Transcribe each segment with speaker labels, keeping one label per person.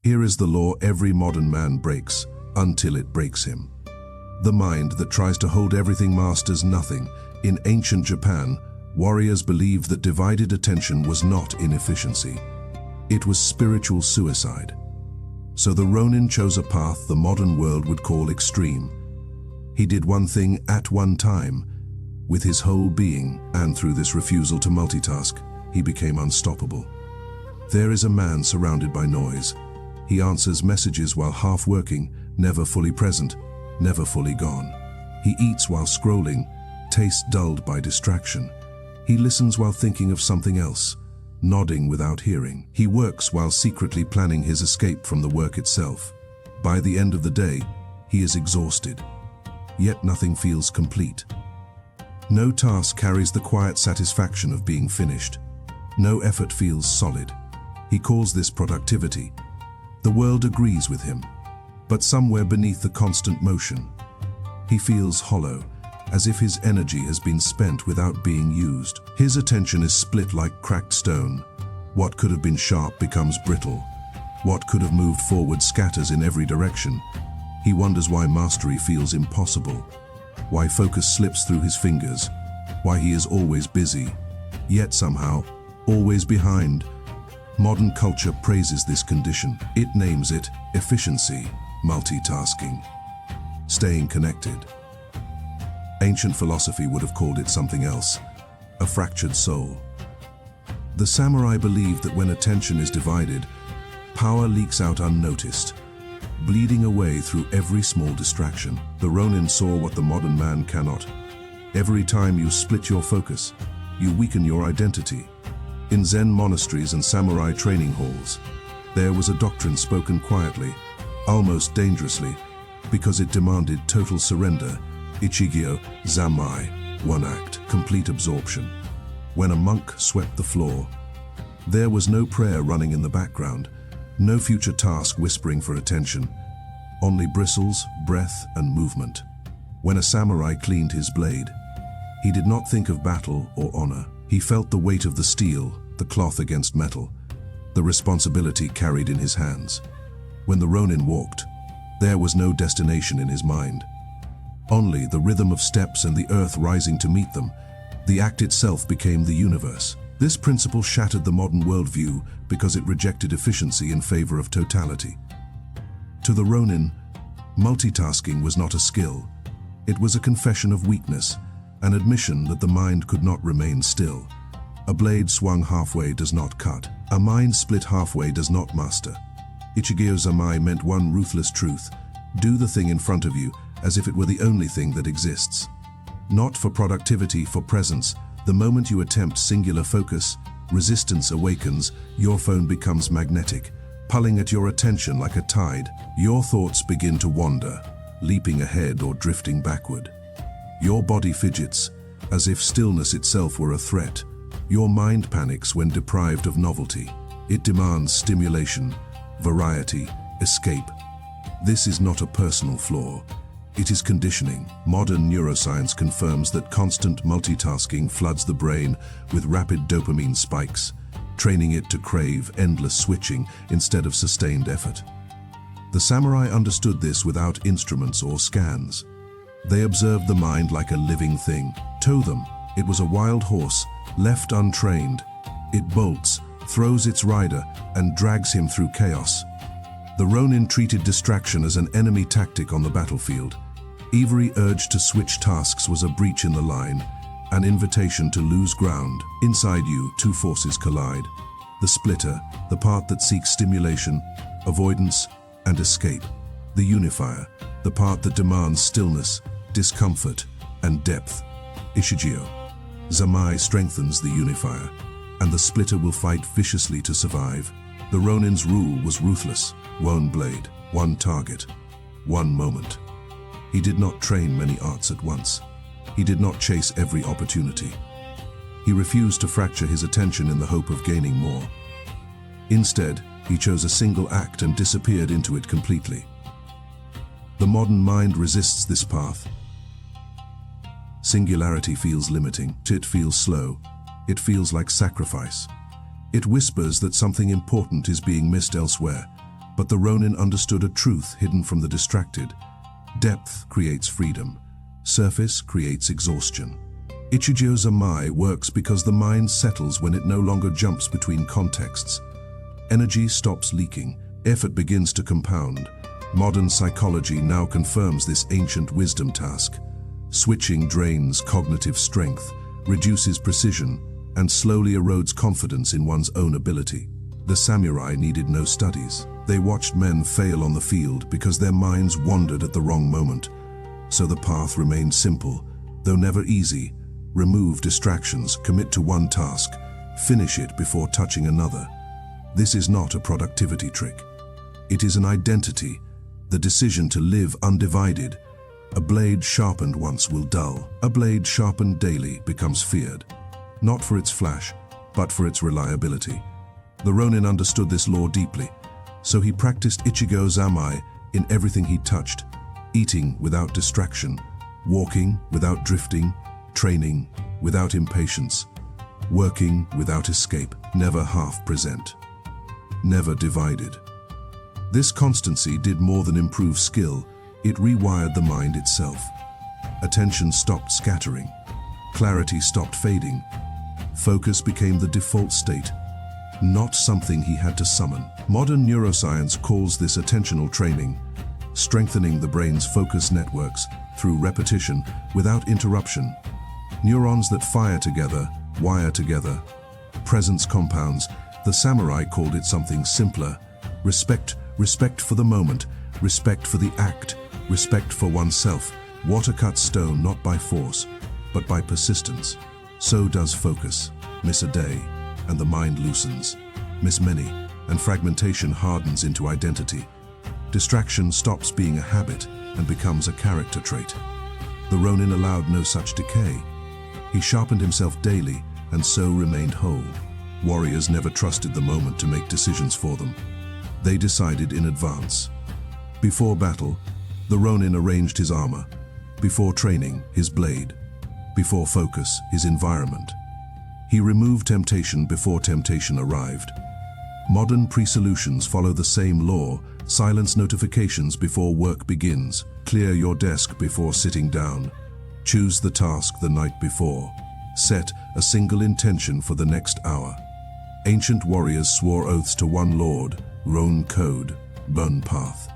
Speaker 1: Here is the law every modern man breaks, until it breaks him. The mind that tries to hold everything masters nothing. In ancient Japan, warriors believed that divided attention was not inefficiency. It was spiritual suicide. So the Ronin chose a path the modern world would call extreme. He did one thing at one time, with his whole being, and through this refusal to multitask, he became unstoppable. There is a man surrounded by noise. He answers messages while half working, never fully present, never fully gone. He eats while scrolling, taste dulled by distraction. He listens while thinking of something else, nodding without hearing. He works while secretly planning his escape from the work itself. By the end of the day, he is exhausted. Yet nothing feels complete. No task carries the quiet satisfaction of being finished. No effort feels solid. He calls this productivity. The world agrees with him, but somewhere beneath the constant motion, he feels hollow, as if his energy has been spent without being used. His attention is split like cracked stone. What could have been sharp becomes brittle. What could have moved forward scatters in every direction. He wonders why mastery feels impossible, why focus slips through his fingers, why he is always busy, yet somehow always behind. Modern culture praises this condition. It names it efficiency, multitasking, staying connected. Ancient philosophy would have called it something else, a fractured soul. The samurai believed that when attention is divided, power leaks out unnoticed, bleeding away through every small distraction. The Ronin saw what the modern man cannot. Every time you split your focus, you weaken your identity. In Zen monasteries and samurai training halls, there was a doctrine spoken quietly, almost dangerously, because it demanded total surrender. Ichigyo-Zammai, one act, complete absorption. When a monk swept the floor, there was no prayer running in the background, no future task whispering for attention, only bristles, breath, and movement. When a samurai cleaned his blade, he did not think of battle or honor. He felt the weight of the steel, the cloth against metal, the responsibility carried in his hands. When the Ronin walked, there was no destination in his mind. Only the rhythm of steps and the earth rising to meet them. The act itself became the universe. This principle shattered the modern worldview because it rejected efficiency in favor of totality. To the Ronin, multitasking was not a skill. It was a confession of weakness, an admission that the mind could not remain still. A blade swung halfway does not cut. A mind split halfway does not master. Ichigyo-Zammai meant one ruthless truth: do the thing in front of you as if it were the only thing that exists. Not for productivity, for presence. The moment you attempt singular focus, resistance awakens, your phone becomes magnetic, pulling at your attention like a tide. Your thoughts begin to wander, leaping ahead or drifting backward. Your body fidgets, as if stillness itself were a threat. Your mind panics when deprived of novelty. It demands stimulation, variety, escape. This is not a personal flaw. It is conditioning. Modern neuroscience confirms that constant multitasking floods the brain with rapid dopamine spikes, training it to crave endless switching instead of sustained effort. The samurai understood this without instruments or scans. They observed the mind like a living thing. Tow them. It was a wild horse, left untrained. It bolts, throws its rider, and drags him through chaos. The Ronin treated distraction as an enemy tactic on the battlefield. Every urge to switch tasks was a breach in the line, an invitation to lose ground. Inside you, two forces collide. The splitter, the part that seeks stimulation, avoidance, and escape. The unifier, the part that demands stillness, discomfort, and depth. Ichigyo-Zammai strengthens the unifier, and the splitter will fight viciously to survive. The Ronin's rule was ruthless: one blade, one target, one moment. He did not train many arts at once. He did not chase every opportunity. He refused to fracture his attention in the hope of gaining more. Instead, he chose a single act and disappeared into it completely. The modern mind resists this path. Singularity feels limiting. It feels slow. It feels like sacrifice. It whispers that something important is being missed elsewhere, But the Ronin understood a truth hidden from the distracted. Depth creates freedom. Surface creates exhaustion. Ichigyo-Zammai works because the mind settles when it no longer jumps between contexts. Energy stops leaking. Effort begins to compound. Modern psychology now confirms this ancient wisdom task. Switching drains cognitive strength, reduces precision, and slowly erodes confidence in one's own ability. The samurai needed no studies. They watched men fail on the field because their minds wandered at the wrong moment. So the path remained simple, though never easy. Remove distractions, commit to one task, finish it before touching another. This is not a productivity trick. It is an identity, the decision to live undivided. A blade sharpened once will dull. A blade sharpened daily becomes feared, not for its flash, but for its reliability. The Ronin understood this law deeply, so he practiced Ichigyo-Zammai in everything he touched, eating without distraction, walking without drifting, training without impatience, working without escape, never half-present, never divided. This constancy did more than improve skill, it rewired the mind itself. Attention stopped scattering, clarity stopped fading, focus became the default state, not something he had to summon. Modern neuroscience calls this attentional training, strengthening the brain's focus networks through repetition without interruption. Neurons that fire together, wire together. Presence compounds. The samurai called it something simpler. Respect for the moment, respect for the act, respect for oneself. Water cuts stone not by force, but by persistence. So does focus. Miss a day, and the mind loosens. Miss many, and fragmentation hardens into identity. Distraction stops being a habit and becomes a character trait. The Ronin allowed no such decay. He sharpened himself daily and so remained whole. Warriors never trusted the moment to make decisions for them. They decided in advance. Before battle, the Ronin arranged his armor. Before training, his blade. Before focus, his environment. He removed temptation before temptation arrived. Modern pre-solutions follow the same law. Silence notifications before work begins. Clear your desk before sitting down. Choose the task the night before. Set a single intention for the next hour. Ancient warriors swore oaths to one lord, Ronin code, burn path.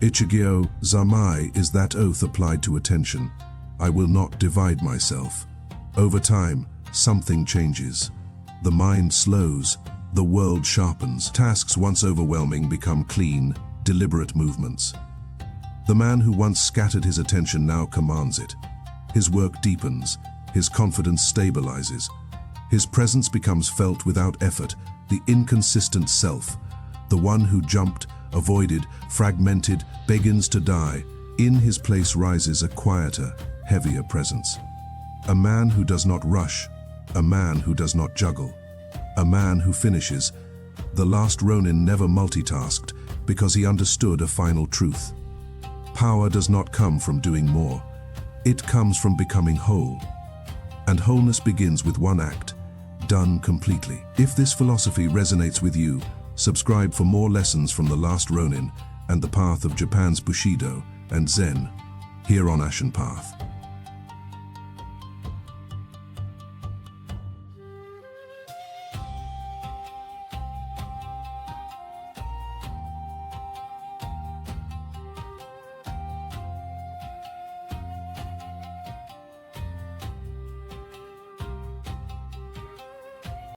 Speaker 1: Ichigyo-Zammai is that oath applied to attention. I will not divide myself. Over time, something changes. The mind slows, the world sharpens. Tasks once overwhelming become clean, deliberate movements. The man who once scattered his attention now commands it. His work deepens, his confidence stabilizes. His presence becomes felt without effort, the inconsistent self. The one who jumped, avoided, fragmented, begins to die. In his place rises a quieter, heavier presence. A man who does not rush, a man who does not juggle, a man who finishes. The last Ronin never multitasked because he understood a final truth. Power does not come from doing more. It comes from becoming whole. And wholeness begins with one act, done completely. If this philosophy resonates with you, subscribe for more lessons from the Last Ronin and the path of Japan's Bushido and Zen here on Ashen Path.